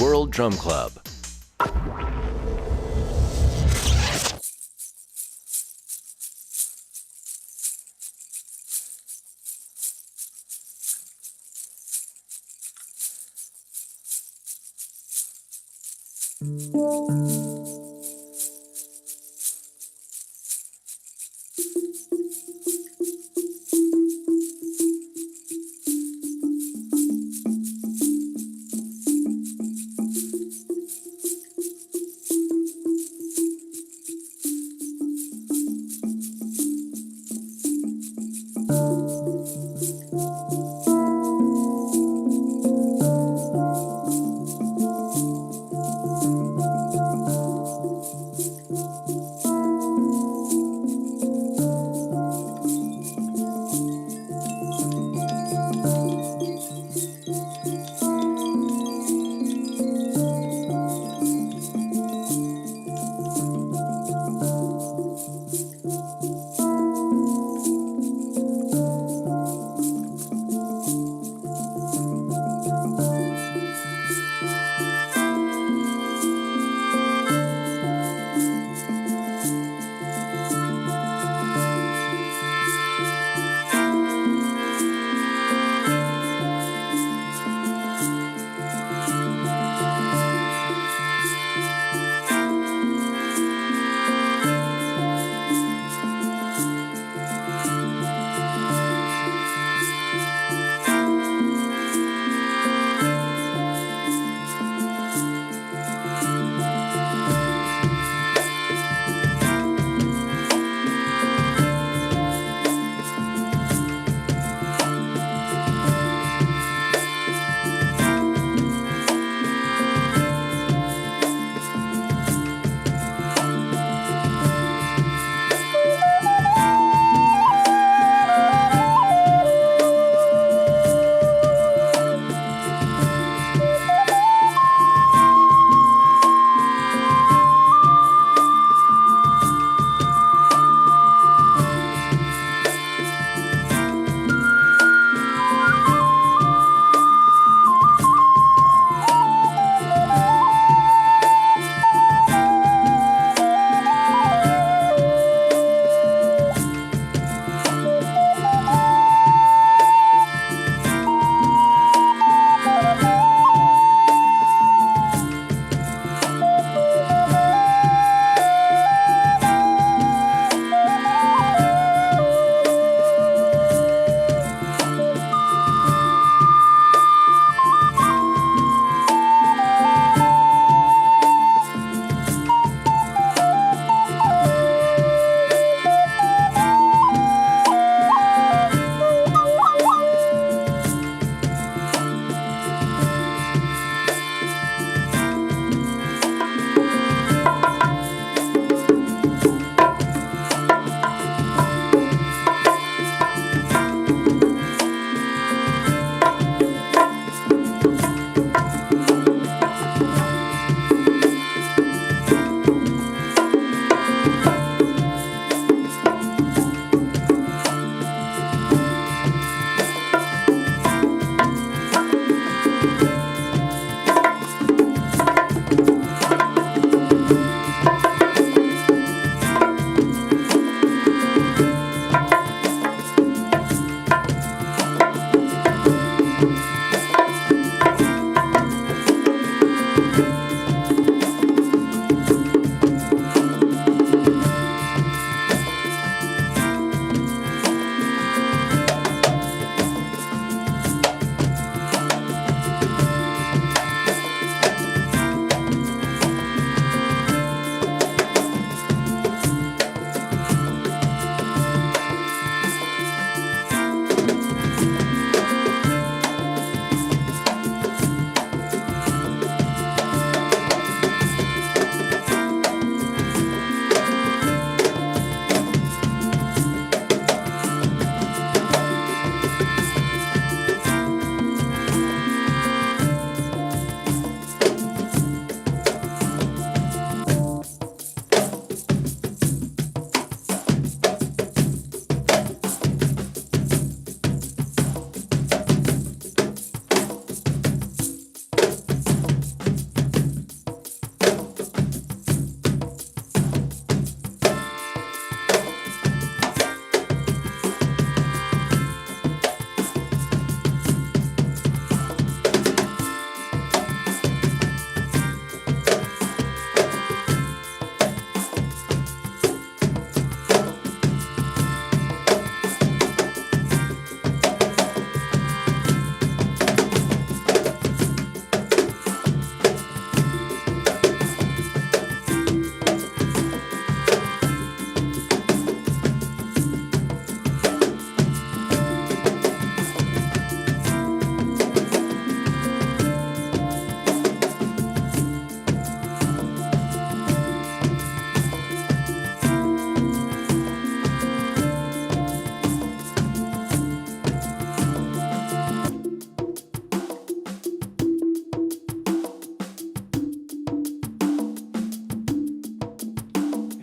World Drum Club.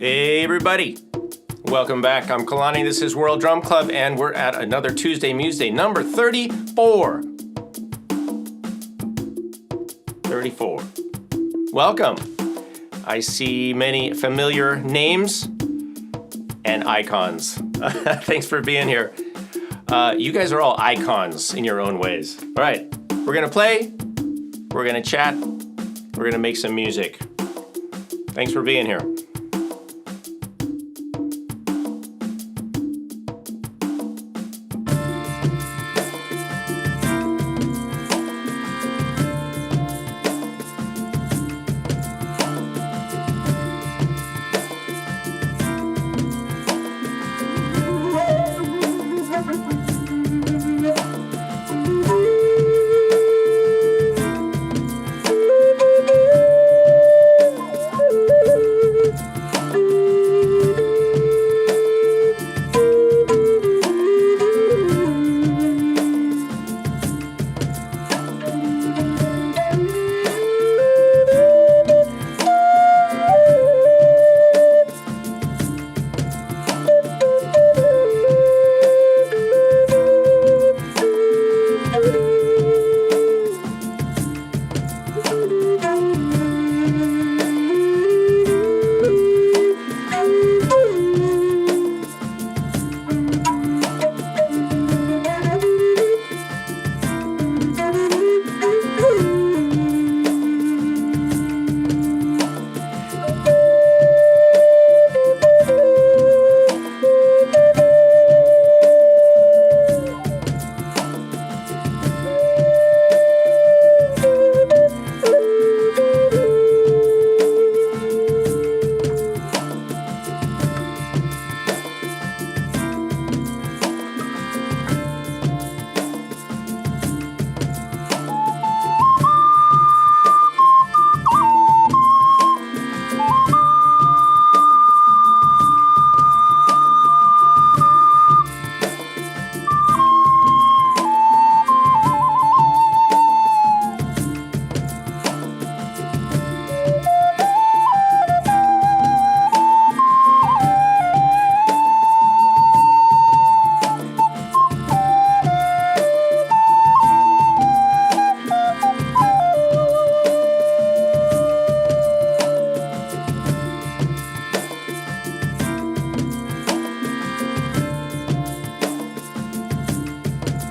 Hey everybody, welcome back. I'm Kalani, this is World Drum Club, and we're at another Tuesday Museday, number 34. 34. Welcome. I see many familiar names and icons. Thanks for being here. You guys are all icons in your own ways. All right, we're gonna play, we're gonna chat, we're gonna make some music. Thanks for being here.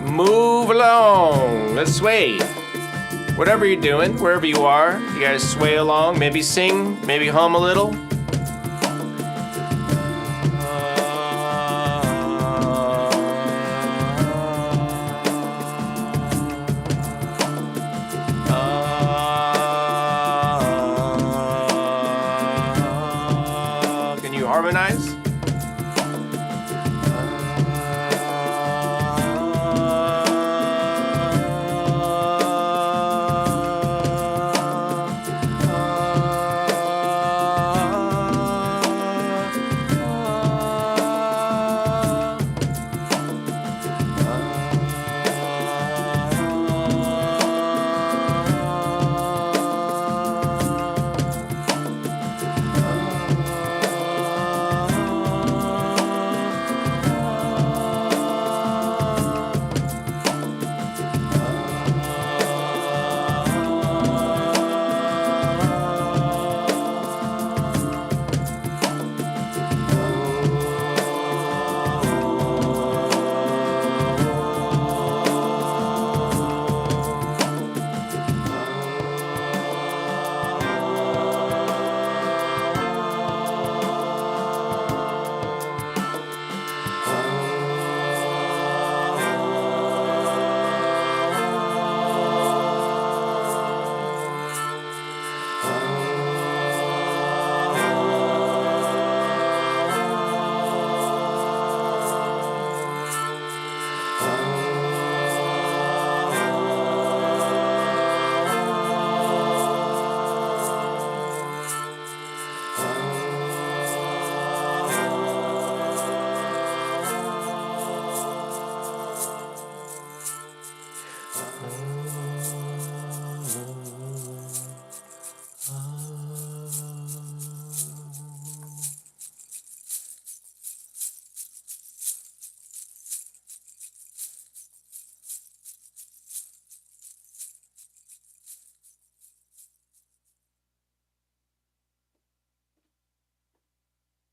Move along. Let's sway. Whatever you're doing, wherever you are, you guys sway along. Maybe sing, maybe hum a little. Can you harmonize?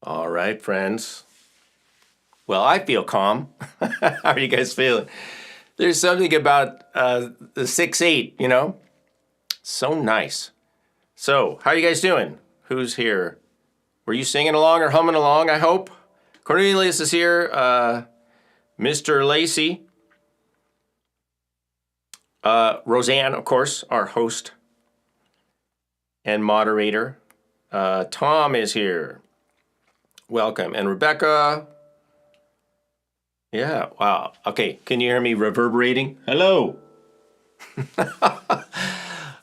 All right, friends. Well, I feel calm. How are you guys feeling? There's something about the 6/8, you know? So nice. So, how are you guys doing? Who's here? Were you singing along or humming along, I hope? Cornelius is here. Mr. Lacey. Roseanne, of course, our host and moderator. Tom is here. Welcome. And Rebecca. Yeah, wow. Okay, can you hear me reverberating? Hello.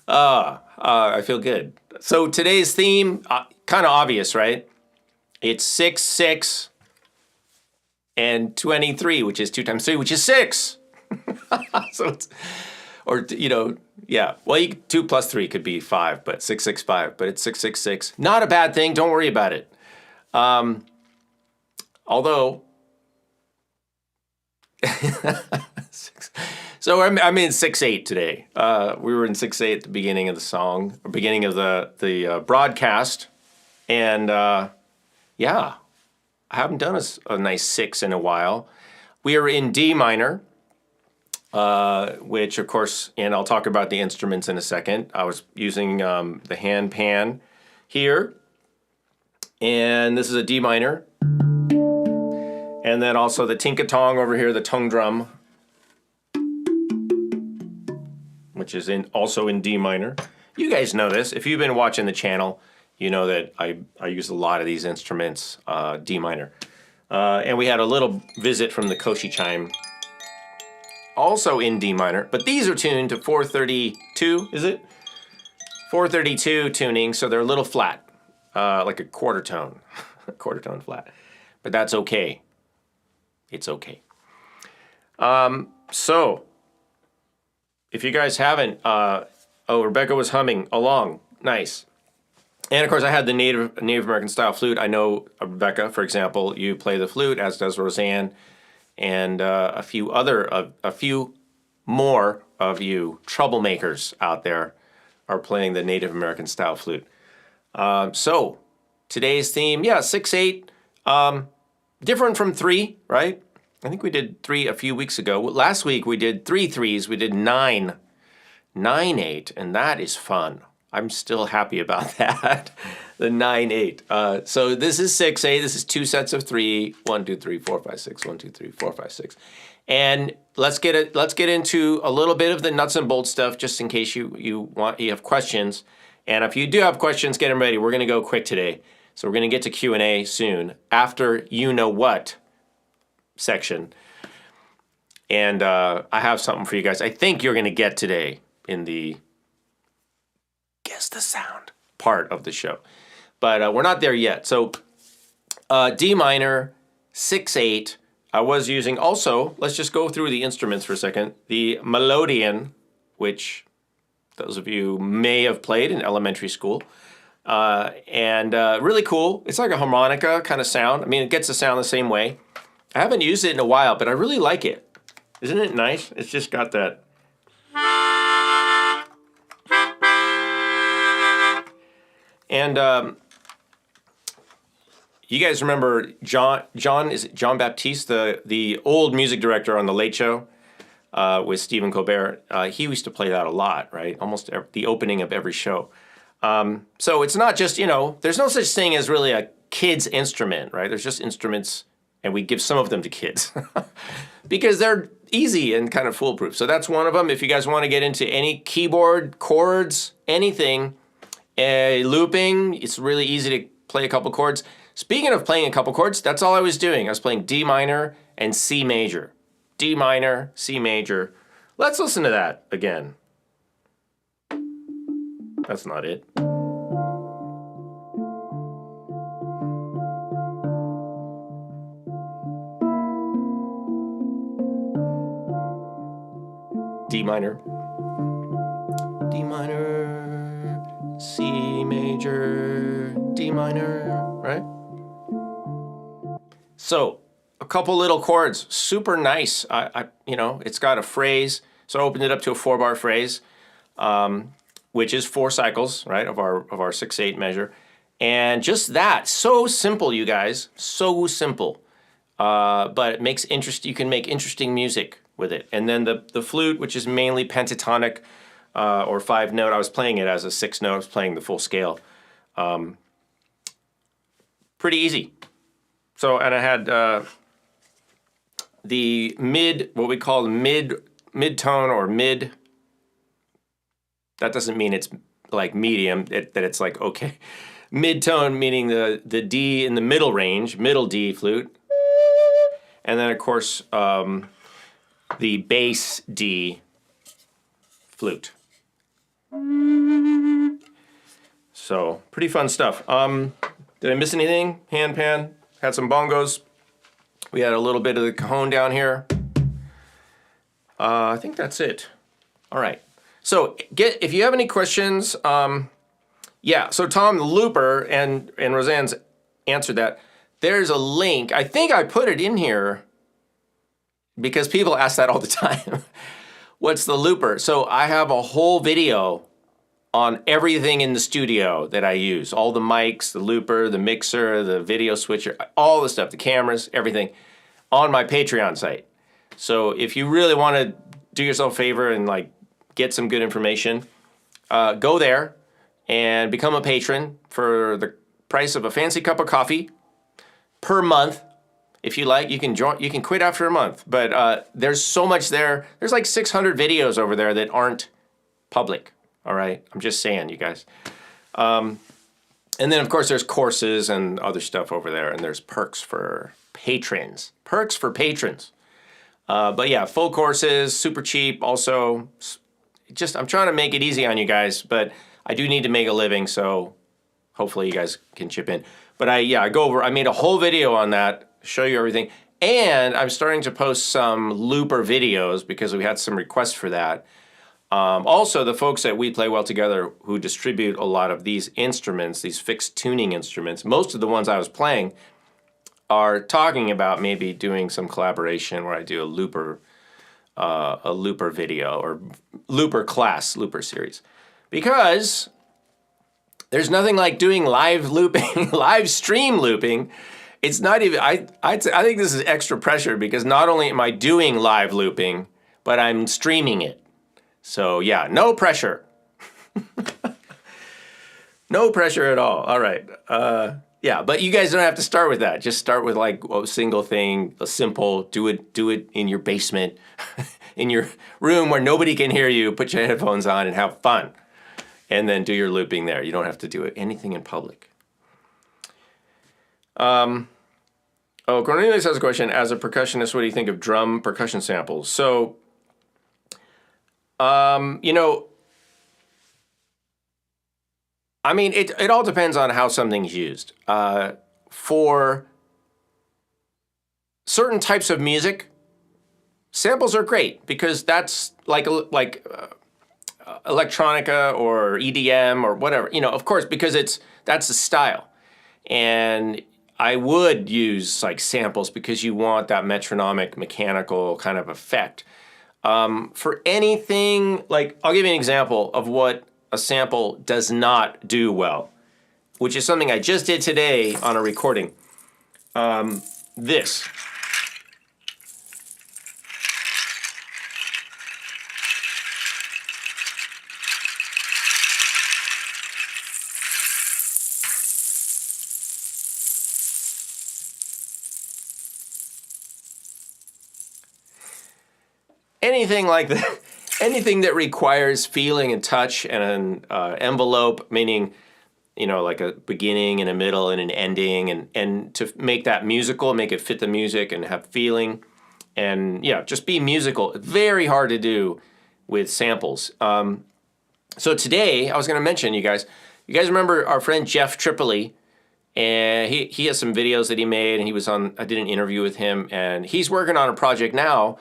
I feel good. So today's theme, kind of obvious, right? It's 6, 6, and 23, which is 2 times 3, which is 6. So it's, or, you know, yeah. Well, 2 plus 3 could be 5, but 6, 6, 5. But it's 6, 6, 6. Not a bad thing. Don't worry about it. Although, so I'm in 6/8 today. We were in 6/8 at the beginning of the song, or beginning of the broadcast, and yeah, I haven't done a nice 6 in a while. We are in D minor, which of course, and I'll talk about the instruments in a second. I was using the hand pan here, and this is a D minor. And then also the tinkatong over here, the tongue drum, which is also in D minor. You guys know this. If you've been watching the channel, you know that I use a lot of these instruments, D minor. And we had a little visit from the Koshi chime, also in D minor. But these are tuned to 432, is it? 432 tuning, so they're a little flat, like a quarter tone, quarter tone flat. But that's okay. It's okay. So, if you guys haven't, Rebecca was humming along. Nice. And of course, I had the Native American style flute. I know, Rebecca, for example, you play the flute, as does Roseanne, and a few more of you troublemakers out there are playing the Native American style flute. So, today's theme, yeah, 6/8. Different from 3, right? I think we did 3 a few weeks ago. Last week we did 3 3s. We did 9, 9/8, and that is fun. I'm still happy about that. The 9/8. So this is 6/8. This is 2 sets of 3. 1, 2, 3, 4, 5, 6. 1, 2, 3, 4, 5, 6. And let's get into a little bit of the nuts and bolts stuff, just in case you have questions. And if you do have questions, get them ready. We're going to go quick today. So we're going to get to Q&A soon, after you know what section. And I have something for you guys I think you're going to get today in the Guess the Sound part of the show. But we're not there yet. So D minor, 6/8. I was using also, let's just go through the instruments for a second. The melodeon, which those of you may have played in elementary school. And really cool. It's like a harmonica kind of sound. I mean, it gets the sound the same way. I haven't used it in a while, but I really like it. Isn't it nice? It's just got that. And you guys remember John Baptiste, the old music director on The Late Show with Stephen Colbert? He used to play that a lot, right? Almost the opening of every show. So it's not just, there's no such thing as really a kid's instrument, right? There's just instruments, and we give some of them to kids because they're easy and kind of foolproof. So that's one of them. If you guys want to get into any keyboard, chords, anything, looping, it's really easy to play a couple chords. Speaking of playing a couple chords, that's all I was doing. I was playing D minor and C major. D minor, C major. Let's listen to that again. That's not it. D minor, D minor, C major, D minor, right? So, a couple little chords, super nice. It's got a phrase, so I opened it up to a 4-bar phrase, which is 4 cycles, right, of our 6/8 measure. And just that, so simple, you guys, so simple. But it makes you can make interesting music with it. And then the flute, which is mainly pentatonic or 5-note, I was playing it as a 6-note, I was playing the full scale. Pretty easy. So, and I had the what we call mid-tone or mid. That doesn't mean it's like medium, that it's like, okay. Mid-tone meaning the D in the middle range, middle D flute. And then, of course, the bass D flute. So, pretty fun stuff. Did I miss anything? Handpan, had some bongos. We had a little bit of the cajon down here. I think that's it. All right. So, if you have any questions, yeah, so Tom, the looper, and Roseanne's answered that. There's a link. I think I put it in here because people ask that all the time. What's the looper? So I have a whole video on everything in the studio that I use. All the mics, the looper, the mixer, the video switcher, all the stuff, the cameras, everything, on my Patreon site. So if you really want to do yourself a favor and like get some good information, go there and become a patron for the price of a fancy cup of coffee per month. If you like, you can join. You can quit after a month. But there's so much there. There's like 600 videos over there that aren't public. All right, I'm just saying, you guys. And then of course there's courses and other stuff over there, and there's perks for patrons. Perks for patrons. But yeah, full courses, super cheap. Also, just I'm trying to make it easy on you guys, but I do need to make a living, so hopefully you guys can chip in. But I go over, I made a whole video on that, show you everything. And I'm starting to post some looper videos because we had some requests for that. Also, the folks at We Play Well Together who distribute a lot of these instruments, these fixed tuning instruments, most of the ones I was playing are talking about maybe doing some collaboration where I do a looper video or looper series. Because there's nothing like doing live looping, live stream looping. It's not even, I think this is extra pressure because not only am I doing live looping, but I'm streaming it. So yeah, no pressure. No pressure at all. All right. Yeah, but you guys don't have to start with that. Just start with like a single thing, a simple, do it in your basement, in your room where nobody can hear you, put your headphones on and have fun. And then do your looping there. You don't have to do anything in public. Cornelius has a question. As a percussionist, what do you think of drum percussion samples? So, you know, I mean, it all depends on how something's used. For certain types of music, samples are great because that's like electronica or EDM or whatever, you know, of course, because that's the style. And I would use like samples because you want that metronomic mechanical kind of effect. For anything, like I'll give you an example of what a sample does not do well, which is something I just did today on a recording. This. Anything like that, anything that requires feeling and touch and an envelope, meaning, you know, like a beginning and a middle and an ending, and to make that musical, make it fit the music and have feeling, and yeah, just be musical. Very hard to do with samples. So today, I was going to mention, you guys remember our friend Jeff Tripoli, and he has some videos that he made, and I did an interview with him, and he's working on a project now.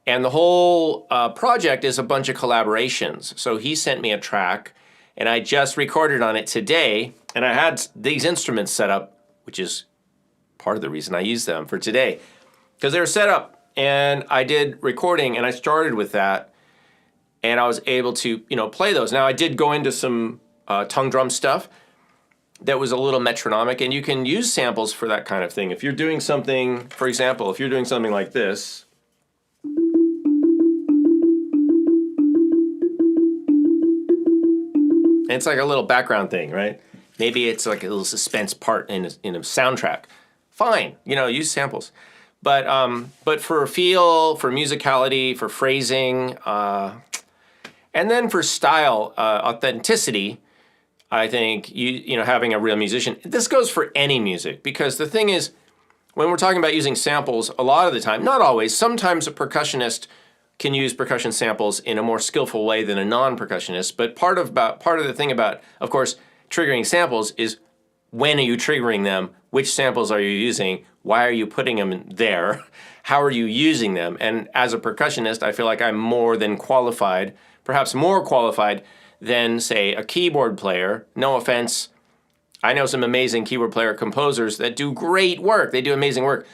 And the whole project is a bunch of collaborations. So he sent me a track, and I just recorded on it today. And I had these instruments set up, which is part of the reason I used them for today. Because they were set up, and I did recording, and I started with that. And I was able to, you know, play those. Now, I did go into some tongue drum stuff. that was a little metronomic, and you can use samples for that kind of thing. If you're doing something, for example, if you're doing something like this, and it's like a little background thing, right? Maybe it's like a little suspense part in a soundtrack. Fine, you know, use samples. But for feel, for musicality, for phrasing, and then for style, authenticity, I think you know, having a real musician. This goes for any music, because the thing is, when we're talking about using samples, a lot of the time, not always, sometimes a percussionist can use percussion samples in a more skillful way than a non-percussionist. But part of the thing about, of course, triggering samples is, when are you triggering them? Which samples are you using? Why are you putting them there? How are you using them? And as a percussionist, I feel like I'm more than qualified, perhaps more qualified than, say, a keyboard player. No offense. I know some amazing keyboard player composers that do great work. They do amazing work,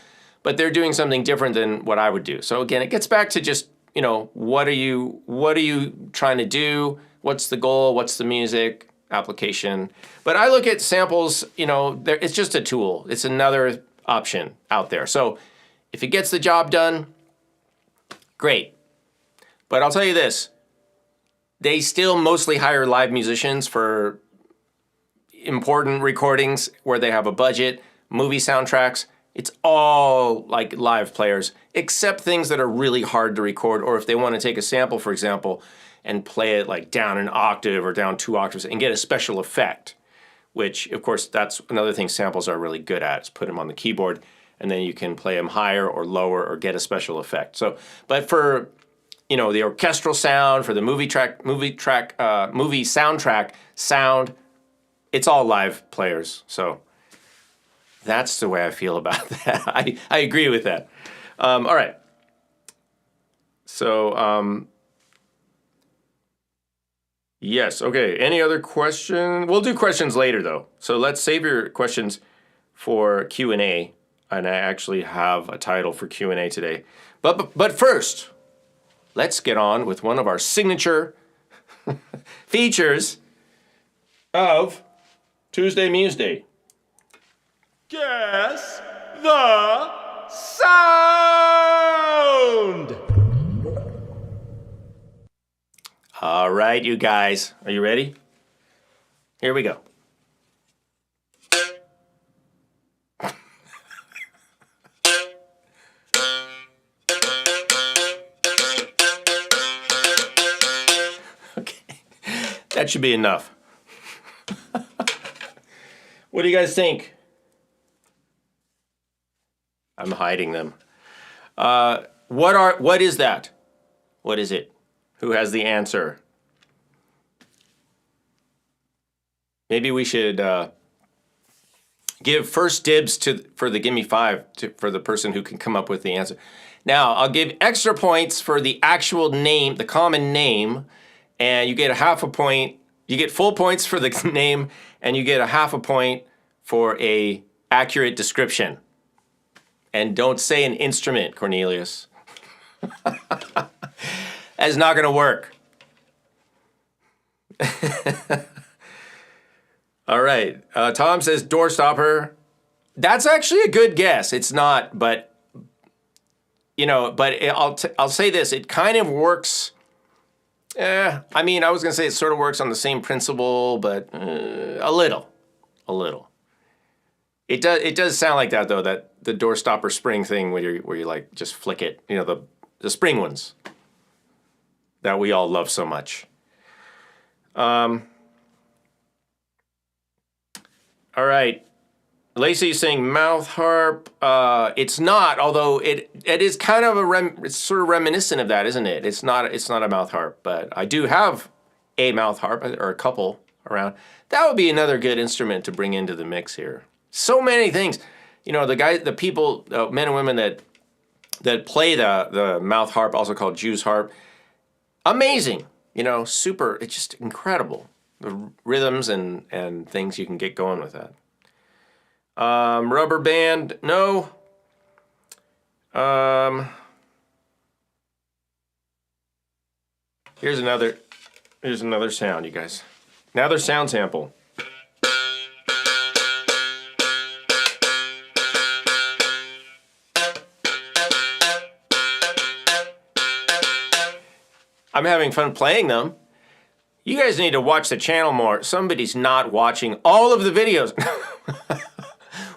but they're doing something different than what I would do. So again, it gets back to just, you know, what are you trying to do? What's the goal? What's the music application? But I look at samples, you know, it's just a tool. It's another option out there. So if it gets the job done, great. But I'll tell you this, they still mostly hire live musicians for important recordings where they have a budget, movie soundtracks. It's all like live players, except things that are really hard to record, or if they want to take a sample, for example, and play it like down an octave or down 2 octaves and get a special effect, which, of course, that's another thing samples are really good at, is put them on the keyboard, and then you can play them higher or lower or get a special effect. So, but for, you know, the orchestral sound, for the movie soundtrack sound, it's all live players. So that's the way I feel about that. I agree with that. All right. So, yes, okay. Any other question? We'll do questions later, though. So let's save your questions for Q&A. And I actually have a title for Q&A today. But first, let's get on with one of our signature features of Tuesday Museday. Guess the sound! All right, you guys. Are you ready? Here we go. Okay, that should be enough. What do you guys think? I'm hiding them. What is that? What is it? Who has the answer? Maybe we should give first dibs for the Gimme 5 for the person who can come up with the answer. Now, I'll give extra points for the actual name, the common name, and you get a half a point. You get full points for the name, and you get a half a point for a accurate description. And don't say an instrument, Cornelius. That's not going to work. All right. Tom says doorstopper. That's actually a good guess. It's not, but you know. But I'll say this. It kind of works. I mean, I was going to say it sort of works on the same principle, but a little. It does sound like that though. That the doorstopper spring thing where you like just flick it. You know, the spring ones that we all love so much. All right. Lacey's saying mouth harp. It's not, although it is kind of it's sort of reminiscent of that, isn't it? It's not a mouth harp, but I do have a mouth harp, or a couple around. That would be another good instrument to bring into the mix here. So many things. You know, the people, men and women that play the mouth harp, also called Jew's harp, amazing. You know, super, it's just incredible. The rhythms and things you can get going with that. Rubber band, no. Here's another sound, you guys. Another sound sample. I'm having fun playing them. You guys need to watch the channel more. Somebody's not watching all of the videos.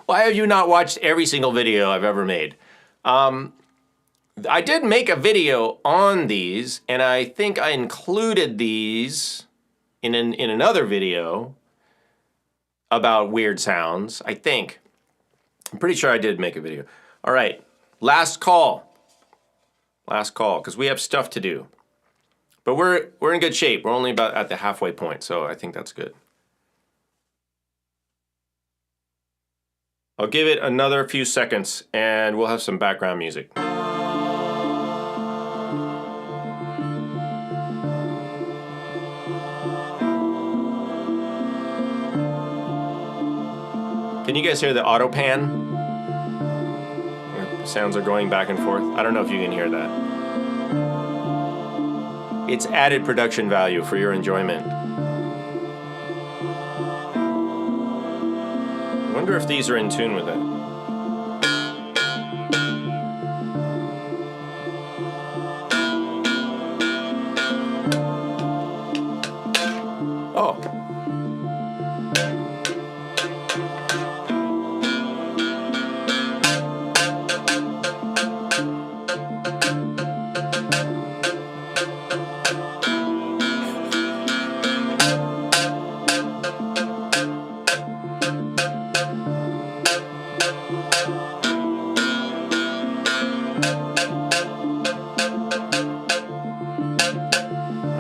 Why have you not watched every single video I've ever made? I did make a video on these, and I think I included these in another video about weird sounds, I think. I'm pretty sure I did make a video. All right, last call. Last call, because we have stuff to do. But we're in good shape. We're only about at the halfway point, so I think that's good. I'll give it another few seconds, and we'll have some background music. Can you guys hear the auto pan? Sounds are going back and forth. I don't know if you can hear that. It's added production value for your enjoyment. I wonder if these are in tune with it. Oh.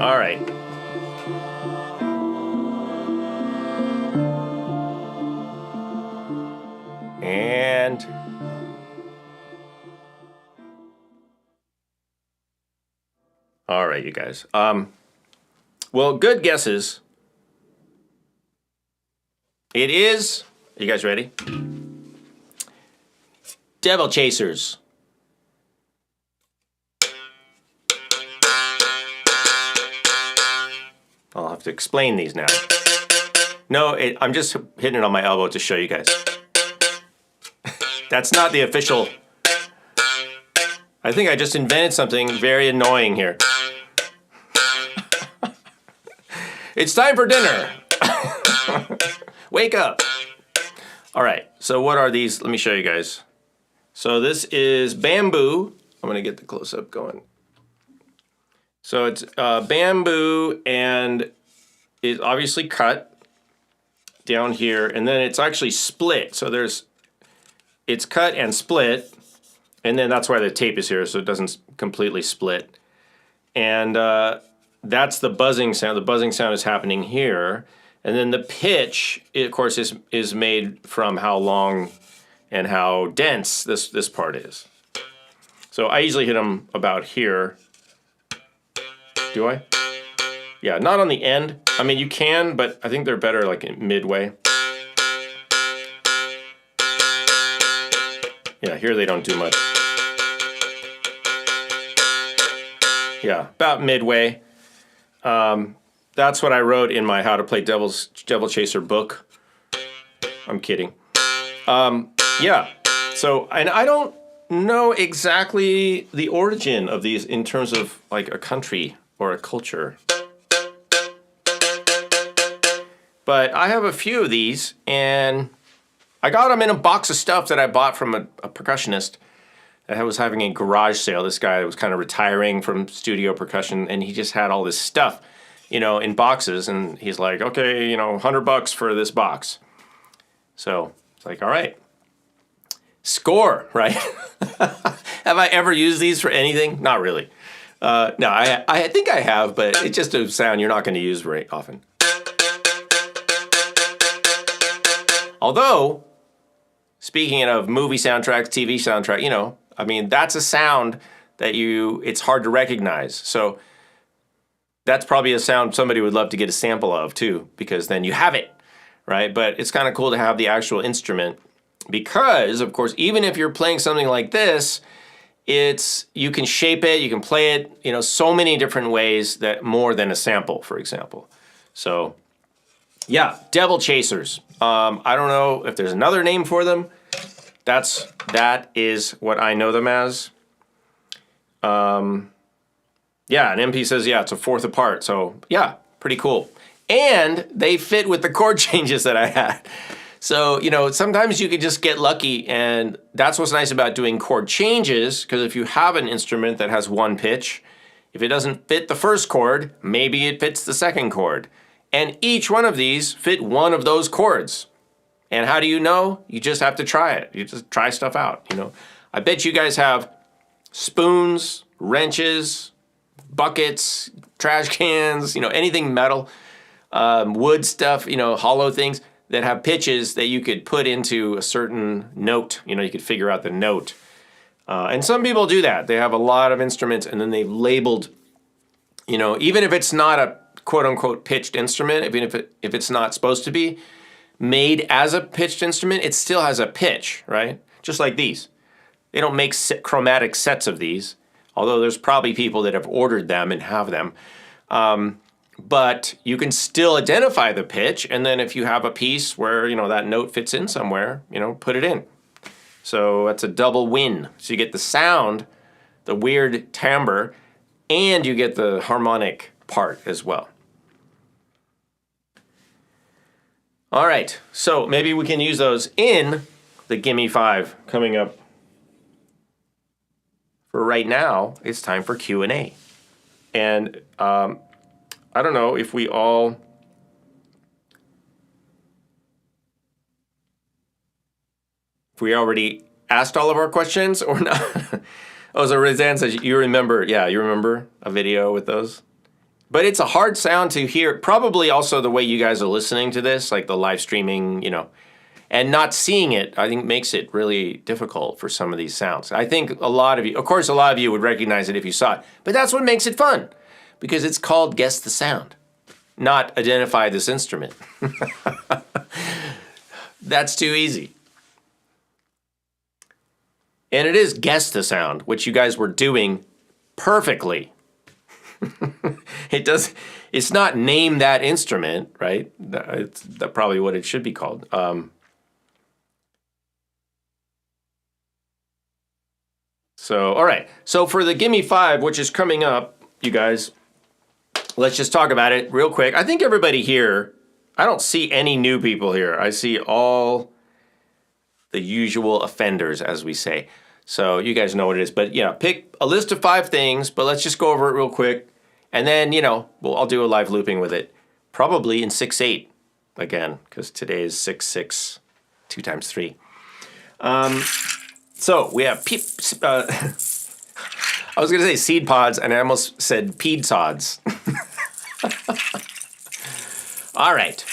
All right. And all right, you guys. Well, good guesses. It is, are you guys ready? Devil Chasers. I'll have to explain these now. No, I'm just hitting it on my elbow to show you guys. That's not the official. I think I just invented something very annoying here. It's time for dinner. Wake up. All right, so what are these? Let me show you guys. So this is bamboo. I'm gonna get the close-up going. So it's bamboo, and it's obviously cut down here, and then it's actually split. So it's cut and split, and then that's why the tape is here, so it doesn't completely split. And that's the buzzing sound. The buzzing sound is happening here, and then the pitch, of course, is made from how long and how dense this part is. So I usually hit them about here. Do I? Yeah, not on the end. I mean, you can, but I think they're better like midway. Yeah, here they don't do much. Yeah, about midway. That's what I wrote in my How to Play Devil Chaser book. I'm kidding. Yeah, so, and I don't know exactly the origin of these in terms of like a country or a culture. But I have a few of these, and I got them in a box of stuff that I bought from a percussionist that was having a garage sale. This guy was kind of retiring from studio percussion, and he just had all this stuff, you know, in boxes, and he's like, okay, you know, $100 for this box. So it's like, all right. Score, right? Have I ever used these for anything? Not really. No, I think I have, but it's just a sound you're not going to use very often. Although, speaking of movie soundtracks, TV soundtrack, you know, I mean, that's a sound that it's hard to recognize. So that's probably a sound somebody would love to get a sample of too, because then you have it, right? But it's kind of cool to have the actual instrument because, of course, even if you're playing something like this, you can shape it, you can play it, you know, so many different ways that more than a sample, for example. So, yeah, Devil Chasers. I don't know if there's another name for them. That is what I know them as. Yeah, and MP says, yeah, it's a fourth apart. So, yeah, pretty cool. And they fit with the chord changes that I had. So, sometimes you could just get lucky, and that's what's nice about doing chord changes, because if you have an instrument that has one pitch, if it doesn't fit the first chord, maybe it fits the second chord. And each one of these fit one of those chords. And how do you know? You just have to try it. You just try stuff out, I bet you guys have spoons, wrenches, buckets, trash cans, anything metal, wood stuff, hollow things that have pitches that you could put into a certain note. You could figure out the note. And some people do that. They have a lot of instruments and then they've labeled, even if it's not a quote unquote pitched instrument, even if it's not supposed to be made as a pitched instrument, it still has a pitch, right? Just like these. They don't make chromatic sets of these, although there's probably people that have ordered them and have them. But you can still identify the pitch, and then if you have a piece where, that note fits in somewhere, put it in. So that's a double win. So you get the sound, the weird timbre, and you get the harmonic part as well. All right, so maybe we can use those in the Gimme 5 coming up. For right now, it's time for Q&A. And I don't know if we already asked all of our questions or not. Oh, so Rizan says, you remember a video with those? But it's a hard sound to hear. Probably also the way you guys are listening to this, like the live streaming, and not seeing it, I think makes it really difficult for some of these sounds. I think a lot of you would recognize it if you saw it. But that's what makes it fun, because it's called Guess the Sound, not Identify this instrument. That's too easy. And it is Guess the Sound, which you guys were doing perfectly. It's not Name That Instrument, right? That's probably what it should be called. So, all right. So for the Gimme 5, which is coming up, you guys, let's just talk about it real quick. I think everybody here, I don't see any new people here. I see all the usual offenders, as we say. So you guys know what it is. But, pick a list of 5 things, but let's just go over it real quick. And then, I'll do a live looping with it, probably in 6/8 again, because today is 6/6, 2 times 3. So we have I was going to say seed pods, and I almost said peed sods. All right.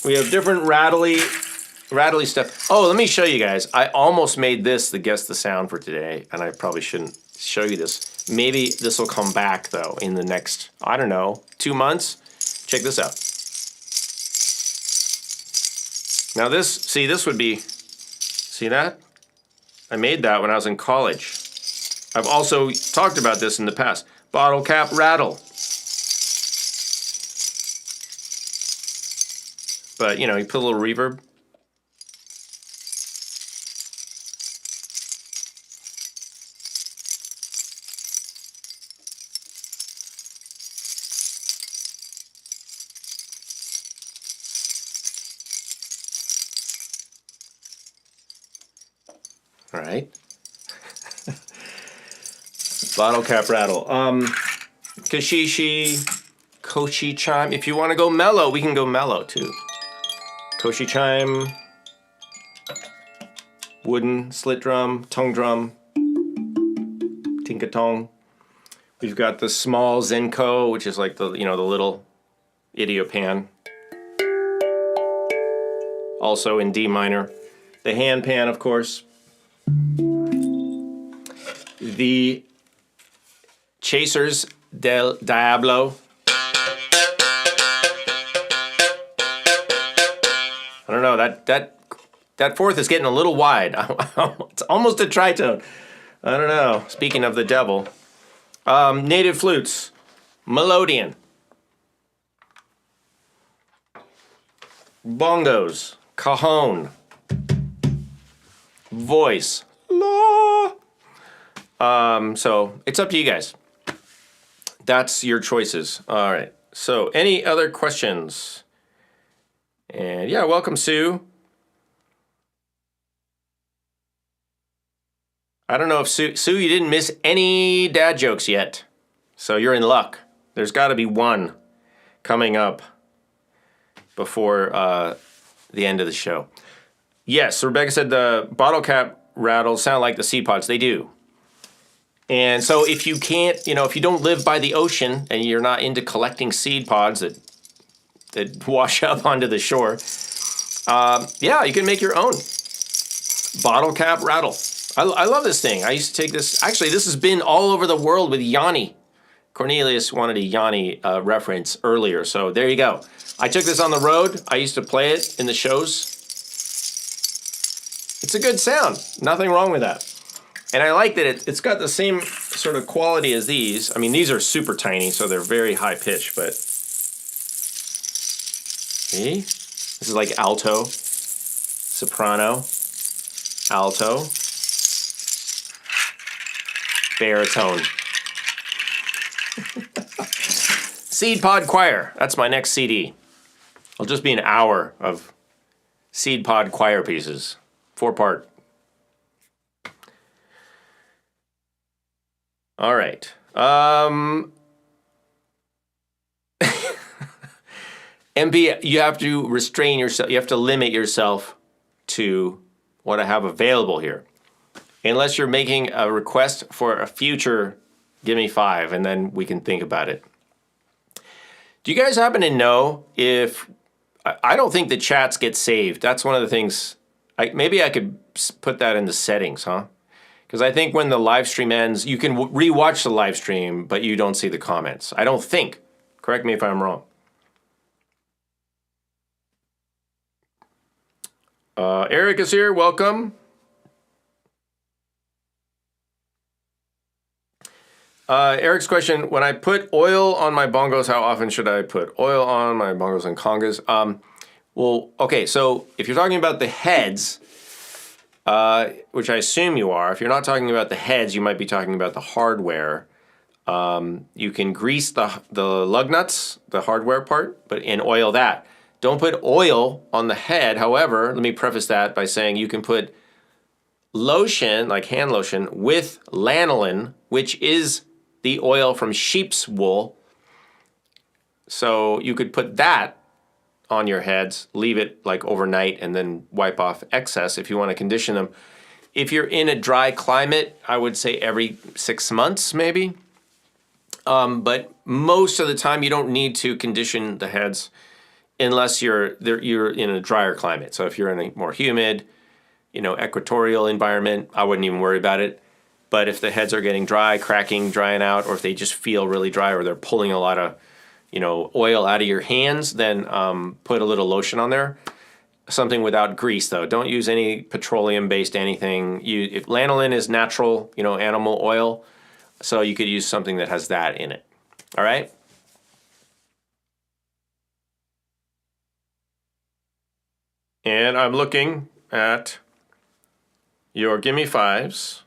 We have different rattly stuff. Oh, let me show you guys. I almost made this the Guess the Sound for today, and I probably shouldn't show you this. Maybe this will come back, though, in the next, 2 months. Check this out. Now this would be, see that? I made that when I was in college. I've also talked about this in the past. Bottle cap rattle. But, you put a little reverb. All right. Bottle cap rattle. Kashishi, Koshi chime. If you want to go mellow, we can go mellow too. Koshi chime, wooden slit drum, tongue drum, tinkatong. We've got the small Zenko, which is like the the little idiopan. Also in D minor. The hand pan, of course. The Chasers del Diablo. I don't know, that fourth is getting a little wide. It's almost a tritone. I don't know. Speaking of the devil. Native flutes. Melodeon. Bongos. Cajon. Voice. La. So it's up to you guys. That's your choices. All right. So any other questions? And yeah, welcome, Sue. I don't know if Sue, you didn't miss any dad jokes yet. So you're in luck. There's got to be one coming up before the end of the show. Yes, Rebecca said the bottle cap rattles sound like the seed pods. They do. And so if you can't, if you don't live by the ocean and you're not into collecting seed pods that wash up onto the shore, yeah, you can make your own bottle cap rattle. I love this thing. I used to take this. Actually, this has been all over the world with Yanni. Cornelius wanted a Yanni reference earlier, so there you go. I took this on the road. I used to play it in the shows. It's a good sound. Nothing wrong with that. And I like that it's got the same sort of quality as these. I mean, these are super tiny, so they're very high pitch, but see? This is like alto, soprano, alto, baritone. Seed Pod Choir. That's my next CD. It'll just be an hour of Seed Pod Choir pieces. 4-part. All right. MP, you have to restrain yourself. You have to limit yourself to what I have available here. Unless you're making a request for a future Gimme 5, and then we can think about it. Do you guys happen to know if... I don't think the chats get saved. That's one of the things... maybe I could put that in the settings, huh? Because I think when the live stream ends, you can rewatch the live stream, but you don't see the comments. I don't think. Correct me if I'm wrong. Eric is here. Welcome. Eric's question, when I put oil on my bongos, how often should I put oil on my bongos and congas? Well, okay, so if you're talking about the heads, which I assume you are, if you're not talking about the heads, you might be talking about the hardware. You can grease the lug nuts, the hardware part, and oil that. Don't put oil on the head. However, let me preface that by saying you can put lotion, like hand lotion, with lanolin, which is the oil from sheep's wool. So you could put that on your heads, leave it like overnight, and then wipe off excess if you want to condition them. If you're in a dry climate, I would say every 6 months maybe. But most of the time you don't need to condition the heads unless you're in a drier climate. So if you're in a more humid, equatorial environment, I wouldn't even worry about it. But if the heads are getting dry, cracking, drying out, or if they just feel really dry, or they're pulling a lot of, oil out of your hands, then put a little lotion on there. Something without grease, though. Don't use any petroleum-based anything. If lanolin is natural, animal oil, so you could use something that has that in it. All right? And I'm looking at your Gimme 5s.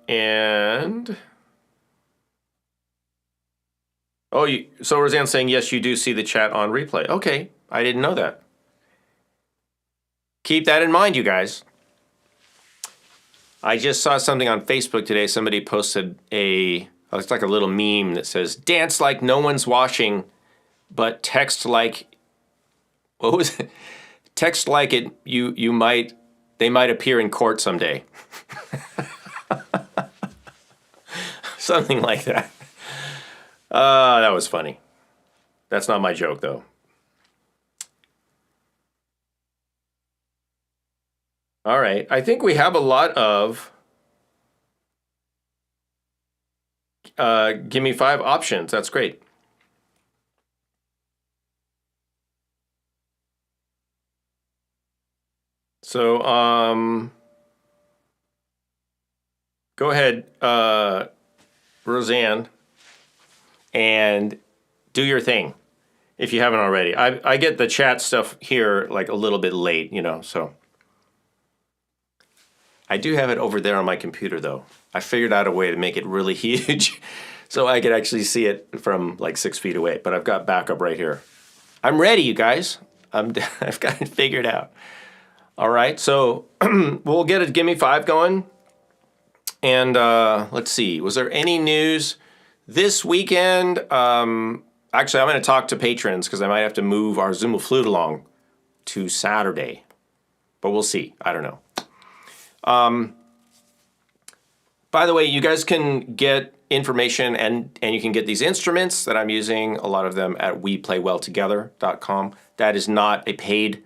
And... so Roseanne's saying, yes, you do see the chat on replay. Okay, I didn't know that. Keep that in mind, you guys. I just saw something on Facebook today. Somebody posted it's like a little meme that says, dance like no one's watching, but text like, what was it? Text like it, they might appear in court someday. Something like that. That was funny. That's not my joke, though. All right. I think we have a lot of Gimme 5 options. That's great. So, go ahead, Roseanne, and do your thing if you haven't already. I get the chat stuff here like a little bit late, so. I do have it over there on my computer, though. I figured out a way to make it really huge so I could actually see it from like 6 feet away. But I've got backup right here. I'm ready, you guys. I've got it figured out. All right, so we'll get a Gimme 5 going. And let's see, was there any news this weekend? Actually, I'm going to talk to patrons because I might have to move our Zuma flute along to Saturday. But we'll see. I don't know. By the way, you guys can get information and you can get these instruments that I'm using, a lot of them at weplaywelltogether.com. That is not a paid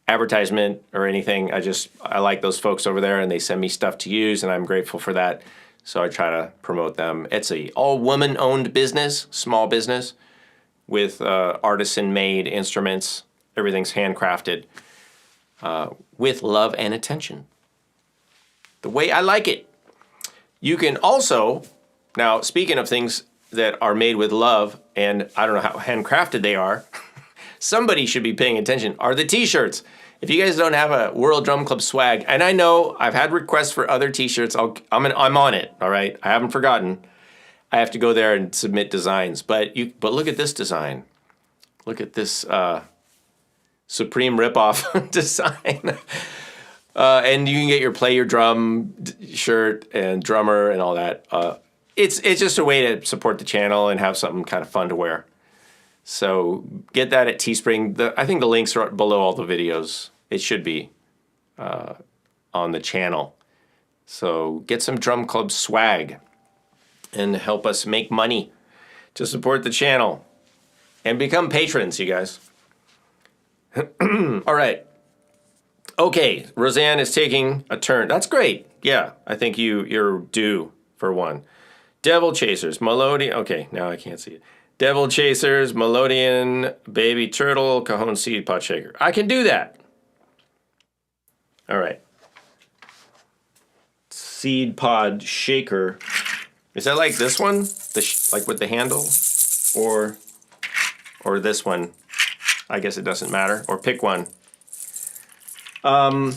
advertisement or anything. I like those folks over there and they send me stuff to use and I'm grateful for that. So I try to promote them. It's a all woman owned business, small business with artisan made instruments. Everything's handcrafted with love and attention. The way I like it. You can also, now speaking of things that are made with love, and I don't know how handcrafted they are, somebody should be paying attention, are the t-shirts. If you guys don't have a World Drum Club swag, and I know I've had requests for other t-shirts, I'm on it, all right? I haven't forgotten. I have to go there and submit designs, but look at this design. Look at this Supreme ripoff design. And you can get your Play Your Drum shirt and drummer and all that. It's just a way to support the channel and have something kind of fun to wear. So get that at Teespring. I think the links are below all the videos. It should be on the channel. So get some Drum Club swag and help us make money to support the channel. And become patrons, you guys. All right. Okay, Roseanne is taking a turn. That's great. Yeah, I think you're due for one. Devil Chasers, Melodian. Okay, now I can't see it. Devil Chasers, Melodian, Baby Turtle, Cajon Seed Pod Shaker. I can do that. All right. Seed Pod Shaker. Is that like this one? Like with the handle? Or this one? I guess it doesn't matter. Or pick one. And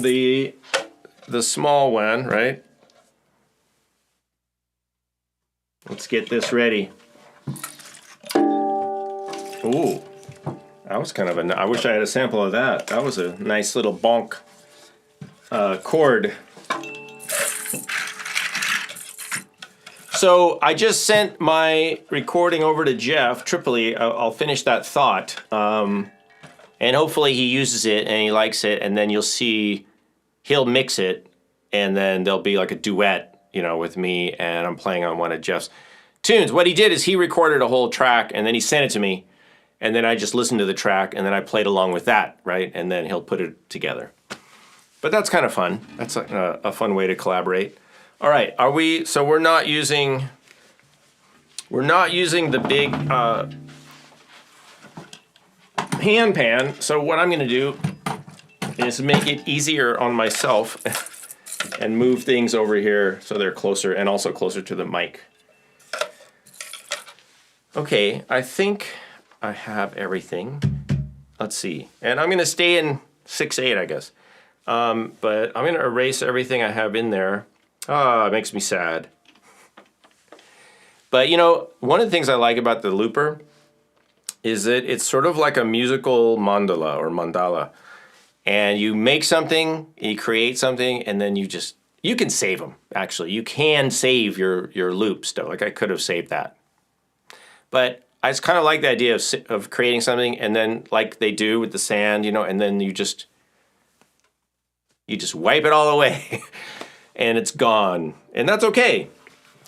the small one, right? Let's get this ready. Ooh, that was kind of I wish I had a sample of that. That was a nice little bonk chord. So I just sent my recording over to Jeff Tripoli. I'll finish that thought. And hopefully he uses it and he likes it, and then you'll see he'll mix it, and then there'll be like a duet, with me, and I'm playing on one of Jeff's tunes. What he did is he recorded a whole track, and then he sent it to me, and then I just listened to the track, and then I played along with that, right? And then he'll put it together. But that's kind of fun. That's a fun way to collaborate. All right, so we're not using the big hand pan. So what I'm going to do is make it easier on myself and move things over here so they're closer and also closer to the mic. Okay, I think I have everything. Let's see. And I'm going to stay in 6/8, I guess. But I'm going to erase everything I have in there. It makes me sad. But one of the things I like about the looper is that it's sort of like a musical mandala. And you make something, you create something, and then you can save them, actually. You can save your loops still. Like I could have saved that. But I just kind of like the idea of creating something, and then like they do with the sand, and then you just wipe it all away and it's gone. And that's okay,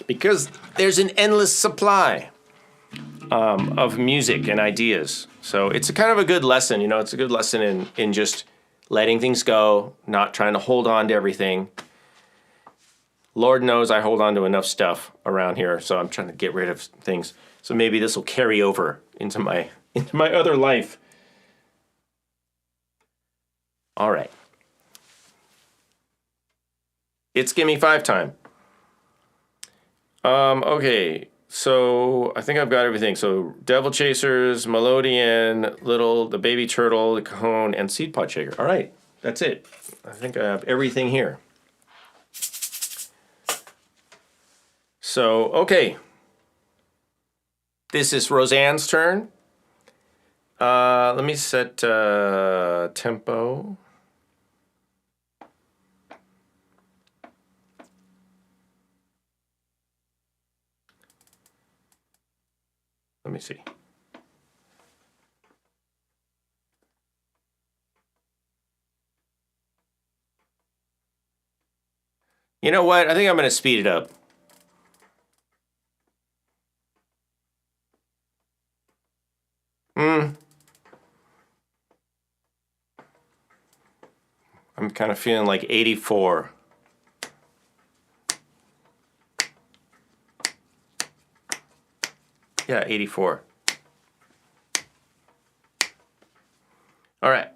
because there's an endless supply of music and ideas. So it's a kind of a good lesson, it's a good lesson in just letting things go, not trying to hold on to everything. Lord knows I hold on to enough stuff around here, so I'm trying to get rid of things. So maybe this will carry over into my other life. All right. It's Gimme 5 time. Okay. So I think I've got everything. So Devil Chasers, Melodian, the Baby Turtle, the Cajon, and Seed Pod Shaker. All right. that's it. I think I have everything here. So, okay. This is Roseanne's turn. Let me set tempo. Let me see. You know what? I think I'm going to speed it up. I'm kind of feeling like 84. Yeah, 84. All right.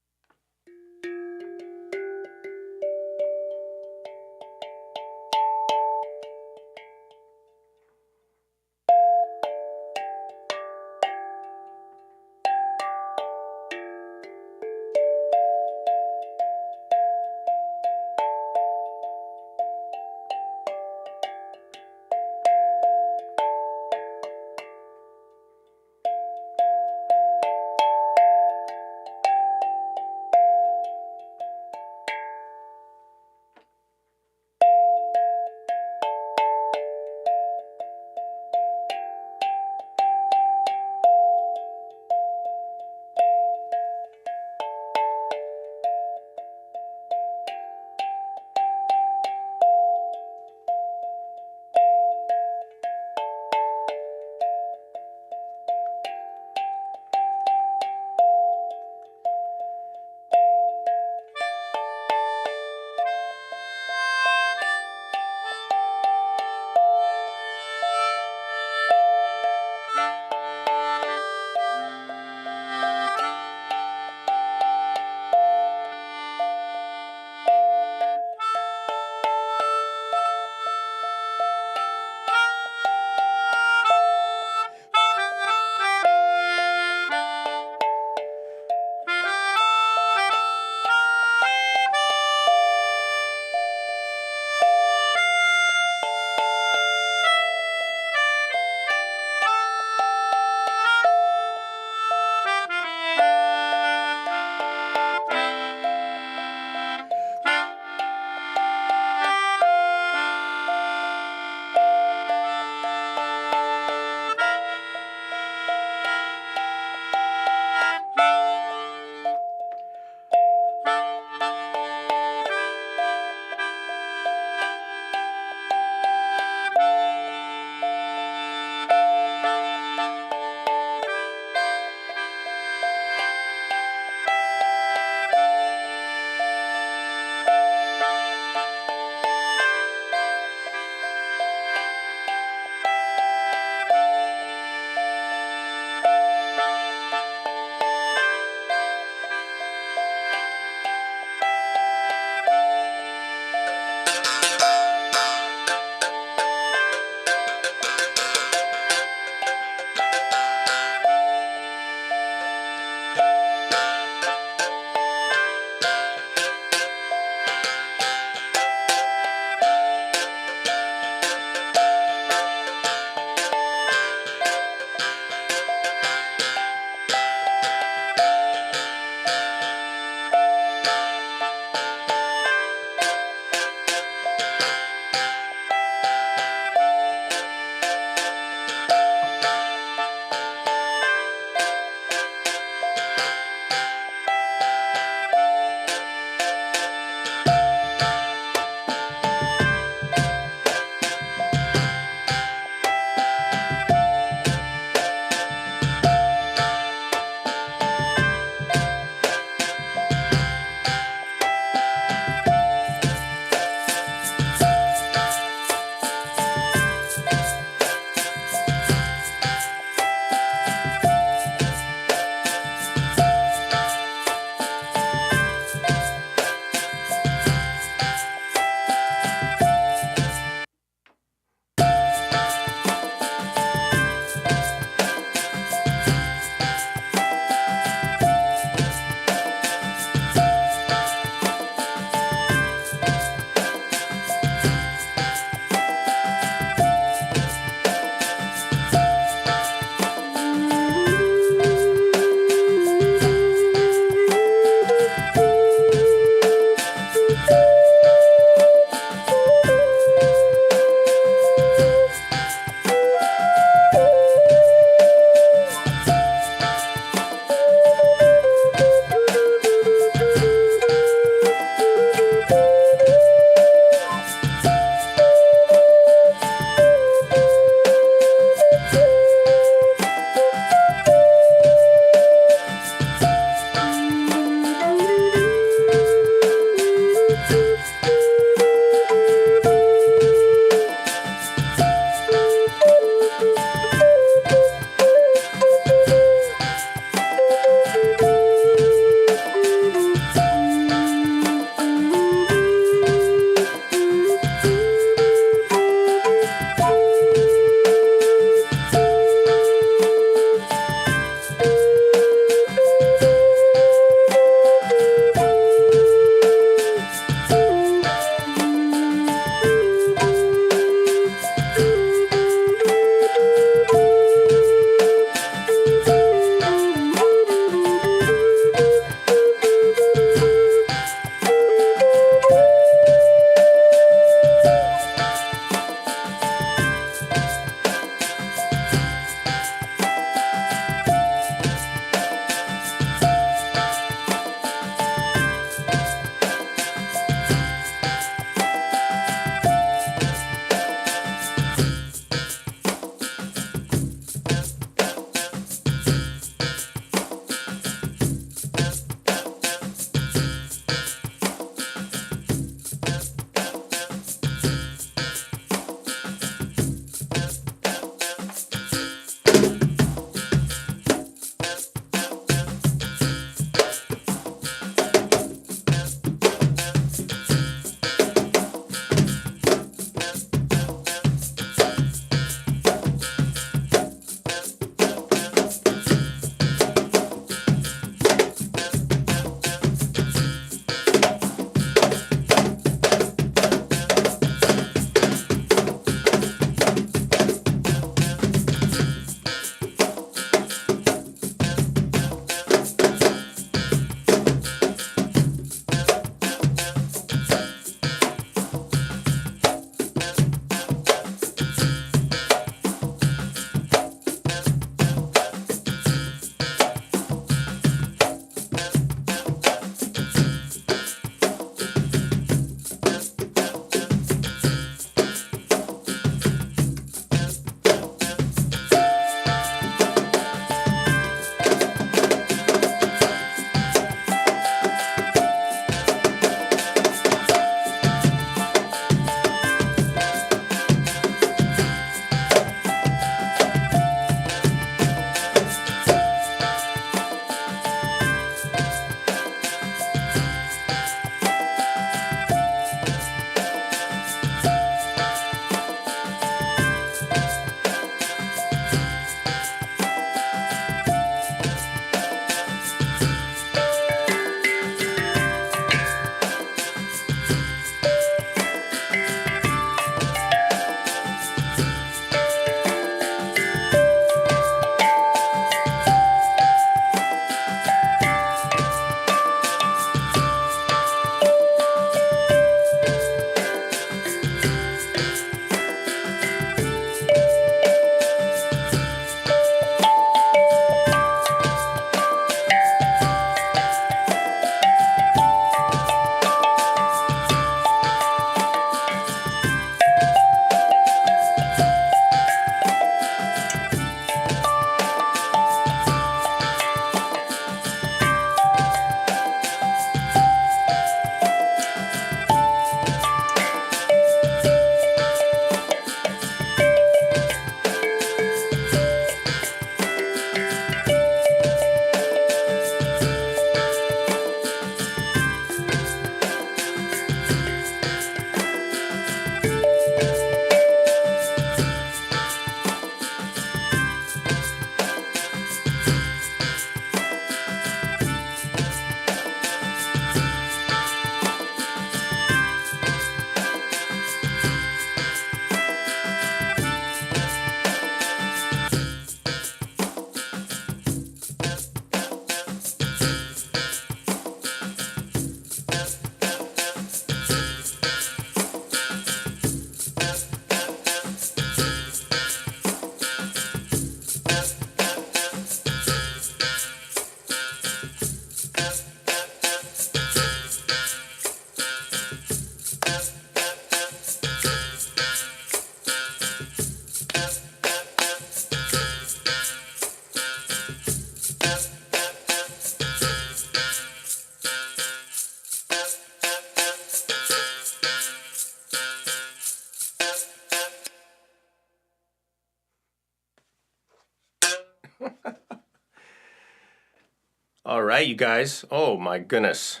All right, you guys. Oh my goodness.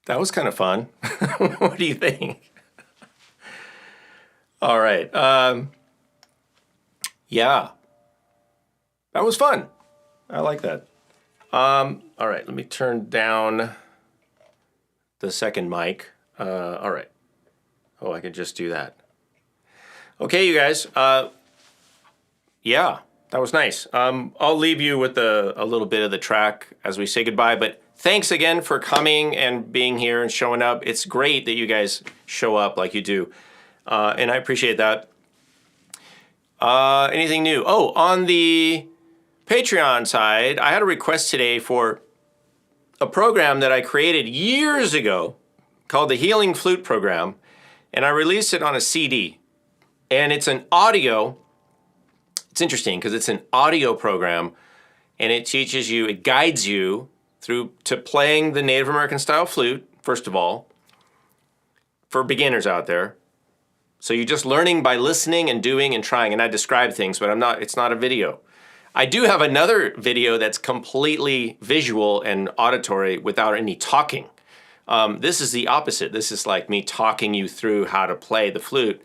That was kind of fun. What do you think? All right. Yeah, that was fun. I like that. All right, let me turn down the second mic. All right. Oh, I could just do that. Okay, you guys. Yeah, that was nice. I'll leave you with a little bit of the track as we say goodbye, but thanks again for coming and being here and showing up. It's great that you guys show up like you do, and I appreciate that. Anything new? Oh, on the Patreon side, I had a request today for a program that I created years ago called the Healing Flute Program, and I released it on a CD. And it's an audio, it's interesting because it's an audio program, and it teaches you, it guides you through to playing the Native American style flute, first of all, for beginners out there. So you're just learning by listening and doing and trying, and I describe things, but it's not a video. I do have another video that's completely visual and auditory without any talking. This is the opposite. This is like me talking you through how to play the flute.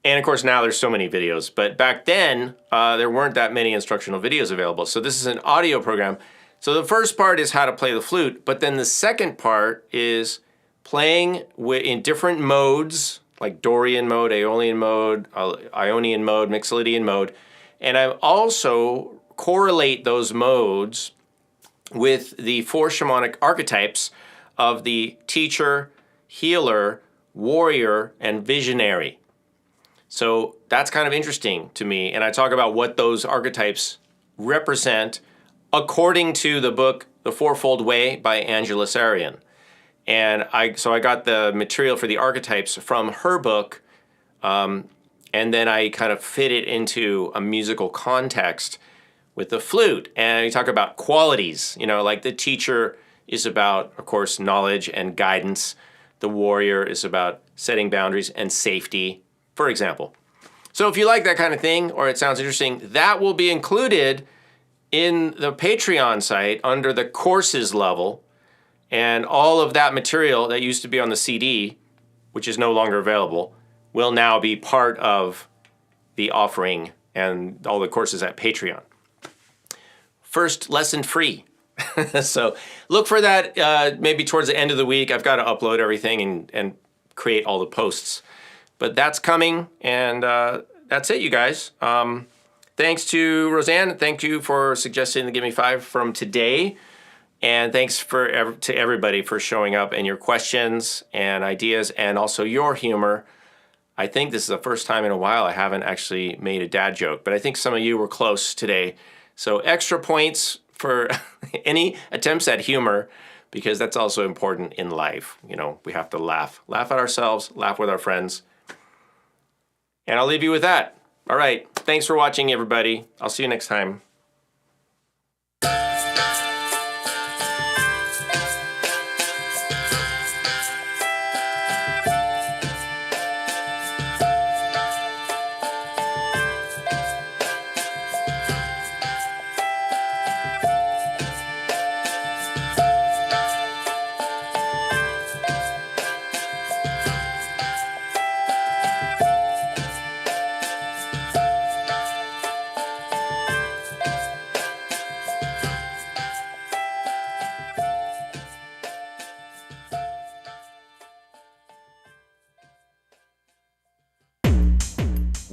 And of course now there's so many videos, but back then there weren't that many instructional videos available. So this is an audio program. So the first part is how to play the flute, but then the second part is playing in different modes, like Dorian mode, Aeolian mode, Ionian mode, Mixolydian mode. And I also correlate those modes with the 4 shamanic archetypes of the teacher, healer, warrior, and visionary. So that's kind of interesting to me, and I talk about what those archetypes represent according to the book The Fourfold Way by Angela Sarian. And so I got the material for the archetypes from her book, and then I kind of fit it into a musical context with the flute. And you talk about qualities, like the teacher is about, of course, knowledge and guidance. The warrior is about setting boundaries and safety, for example. So if you like that kind of thing, or it sounds interesting, that will be included in the Patreon site under the courses level. And all of that material that used to be on the CD, which is no longer available, will now be part of the offering and all the courses at Patreon. First lesson free. So look for that maybe towards the end of the week. I've got to upload everything and create all the posts. But that's coming, and that's it, you guys. Thanks to Roseanne. Thank you for suggesting the Give Me 5 from today. And thanks to everybody for showing up and your questions and ideas and also your humor. I think this is the first time in a while I haven't actually made a dad joke, but I think some of you were close today. So extra points for any attempts at humor, because that's also important in life. We have to laugh. Laugh at ourselves, laugh with our friends. And I'll leave you with that. All right. Thanks for watching, everybody. I'll see you next time.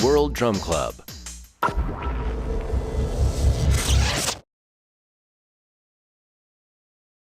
World Drum Club.